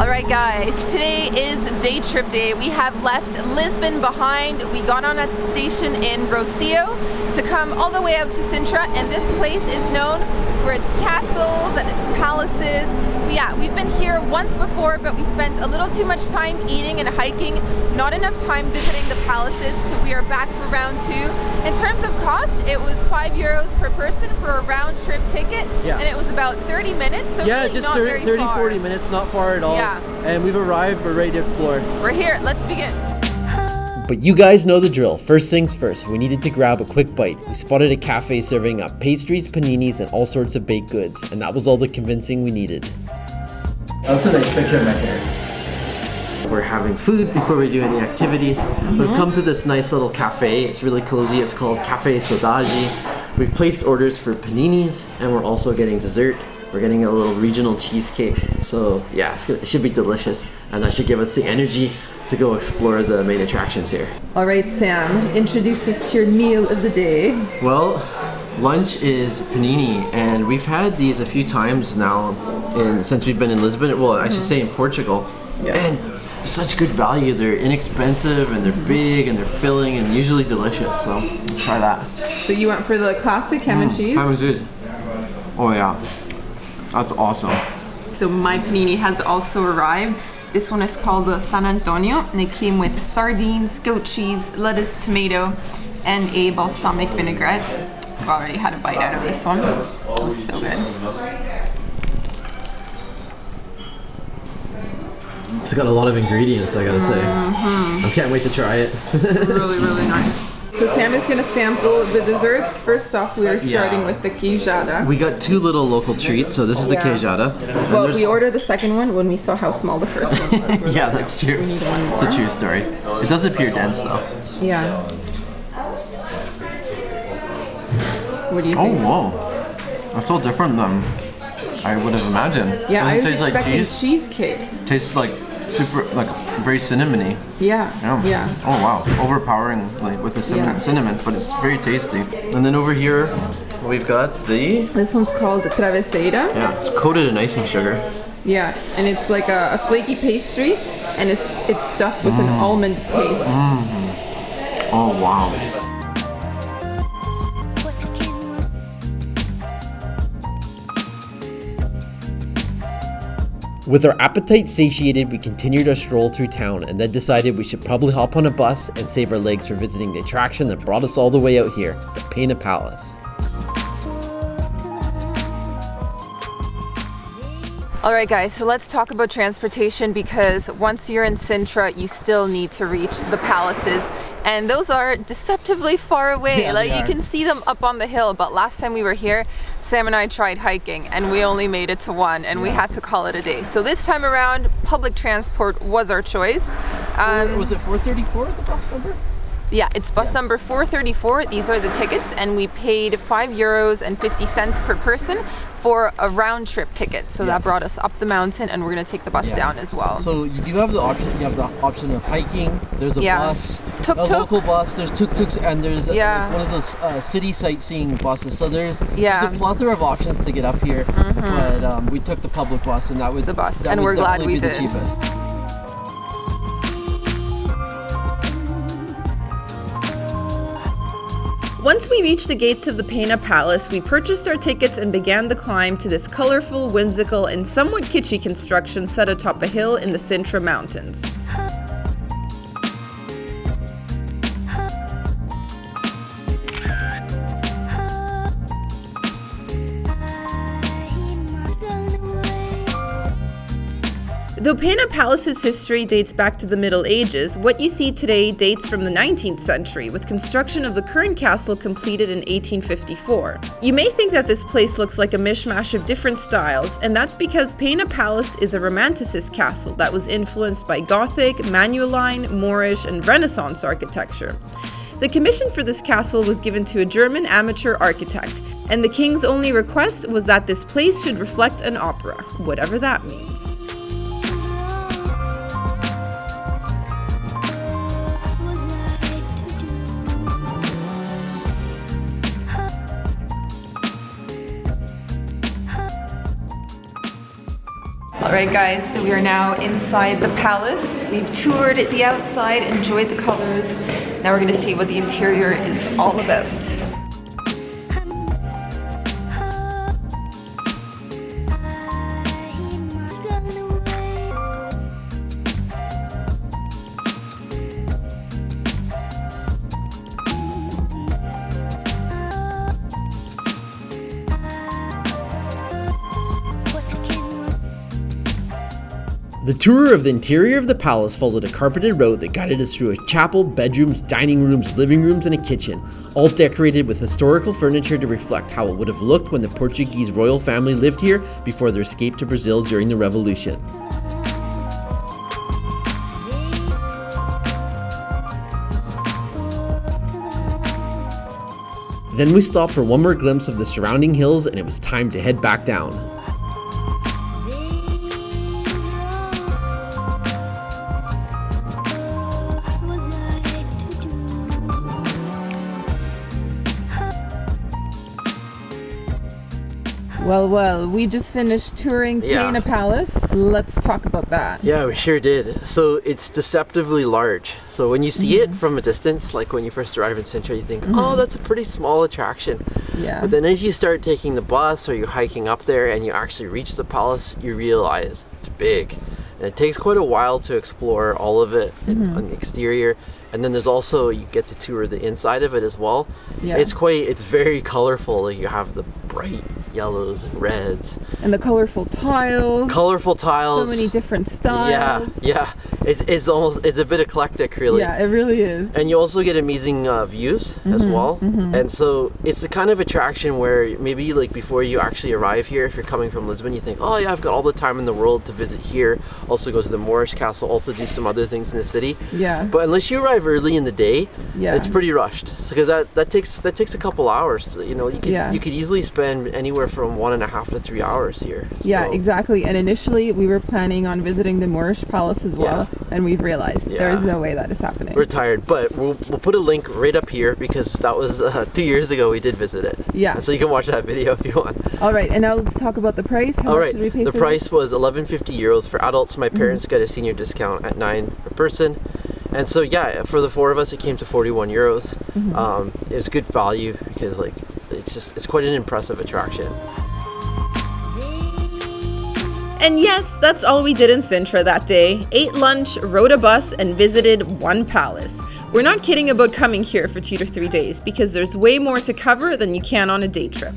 Alright guys, today is day trip day. We have left Lisbon behind. We got on at the station in Rossio to come all the way out to Sintra, and this place is known for its castles and its palaces. So yeah, we've been here once before, but we spent a little too much time eating and hiking, not enough time visiting the palaces, so we are back for round two. In terms of cost, it was €5 per person for a round trip ticket, and it was about 30 minutes, so yeah, really just not 30-40 minutes, not far at all. Yeah. And we've arrived, we're ready to explore. We're here, let's begin. But you guys know the drill. First things first, we needed to grab a quick bite. We spotted a cafe serving up pastries, paninis, and all sorts of baked goods, and that was all the convincing we needed. That's a nice picture back there. We're having food before we do any activities. We've come to this nice little cafe. It's really cozy. It's called Café Saudade. We've placed orders for paninis, and we're also getting dessert. We're getting a little regional cheesecake. So yeah, it should be delicious, and that should give us the energy to go explore the main attractions here. All right, Sam, introduce us to your meal of the day. Well, lunch is panini, and we've had these a few times now since we've been in Lisbon. Well, I should say in Portugal. Yeah. And they're such good value. They're inexpensive, and they're big, and they're filling, and usually delicious. So let's try that. So you went for the classic ham and cheese? Ham and cheese. Oh yeah, that's awesome. So my panini has also arrived. This one is called the San Antonio, and it came with sardines, goat cheese, lettuce, tomato, and a balsamic vinaigrette. I've already had a bite out of this one. It was so good. It's got a lot of ingredients, I gotta say. I can't wait to try it. Really, really nice. So Sam is going to sample the desserts. First off, we are starting with the queijada. We got two little local treats, so this is the queijada. Well, we ordered the second one when we saw how small the first one was. Yeah, that's true. We need one more. It's a true story. It does appear dense though. Yeah. What do you think? Oh, wow. That's so different than I would have imagined. Yeah, I was Doesn't taste expecting like cheese. cheesecake. Tastes like super, like very cinnamony. Yeah. Yeah. Oh wow, overpowering like with the cinnamon, but it's very tasty. And then over here, we've got the. This one's called travesseiro. Yeah, it's coated in icing sugar. Yeah, and it's like a flaky pastry, and it's stuffed with an almond paste. Oh wow. With our appetite satiated, we continued our stroll through town and then decided we should probably hop on a bus and save our legs for visiting the attraction that brought us all the way out here, the Pena Palace. Alright guys, so let's talk about transportation, because once you're in Sintra, you still need to reach the palaces, and those are deceptively far away. Yeah, like you can see them up on the hill, but last time we were here, Sam and I tried hiking and we only made it to one, and we had to call it a day. So this time around, public transport was our choice. Was it 434 the bus number? Yeah, it's bus number 434. These are the tickets, and we paid €5.50 per person for a round trip ticket. So that brought us up the mountain, and we're gonna take the bus down as well. So you do have the option. You have the option of hiking. There's a bus, Tuk-tuks. a local bus. There's tuk-tuks, and there's like one of those city sightseeing buses. So there's a plethora of options to get up here. But we took the public bus, and that would and we're glad we be did. the cheapest. Once we reached the gates of the Pena Palace, we purchased our tickets and began the climb to this colorful, whimsical, and somewhat kitschy construction set atop a hill in the Sintra Mountains. Though Pena Palace's history dates back to the Middle Ages, what you see today dates from the 19th century, with construction of the current castle completed in 1854. You may think that this place looks like a mishmash of different styles, and that's because Pena Palace is a Romanticist castle that was influenced by Gothic, Manueline, Moorish, and Renaissance architecture. The commission for this castle was given to a German amateur architect, and the king's only request was that this place should reflect an opera, whatever that means. Alright guys, so we are now inside the palace. We've toured the outside, enjoyed the colors. Now we're going to see what the interior is all about. The tour of the interior of the palace followed a carpeted road that guided us through a chapel, bedrooms, dining rooms, living rooms, and a kitchen, all decorated with historical furniture to reflect how it would have looked when the Portuguese royal family lived here before their escape to Brazil during the Revolution. Then we stopped for one more glimpse of the surrounding hills, and it was time to head back down. Well, we just finished touring Pena Palace. Let's talk about that. Yeah, we sure did. So it's deceptively large. So when you see it from a distance, like when you first arrive in Sintra, you think, oh, that's a pretty small attraction. Yeah. But then as you start taking the bus or you're hiking up there and you actually reach the palace, you realize it's big. And it takes quite a while to explore all of it on the exterior. And then there's also, you get to tour the inside of it as well. Yeah. It's very colorful. Like you have the bright yellows and reds. And the colorful tiles. So many different styles. Yeah. It's a bit eclectic, really. Yeah, it really is. And you also get amazing views as well. And so it's the kind of attraction where maybe like before you actually arrive here, if you're coming from Lisbon, you think, oh yeah, I've got all the time in the world to visit here. Also go to the Moorish castle, also do some other things in the city. Yeah. But unless you arrive early in the day, it's pretty rushed. Because that takes a couple hours. To, you could easily spend anywhere from 1.5 to 3 hours here. Yeah, so. Exactly. And initially we were planning on visiting the Moorish palace as well, and we've realized there is no way that is happening. We're tired, but we'll put a link right up here because that was 2 years ago we did visit it. Yeah. And so you can watch that video if you want. All right, and now let's talk about the price. How much did we pay for this? The price was €11.50 for adults. My parents got a senior discount at $9 per person. And so for the 4 of us, it came to €41. It was good value because it's quite an impressive attraction. And yes, that's all we did in Sintra that day. Ate lunch, rode a bus, and visited one palace. We're not kidding about coming here for 2 to 3 days because there's way more to cover than you can on a day trip.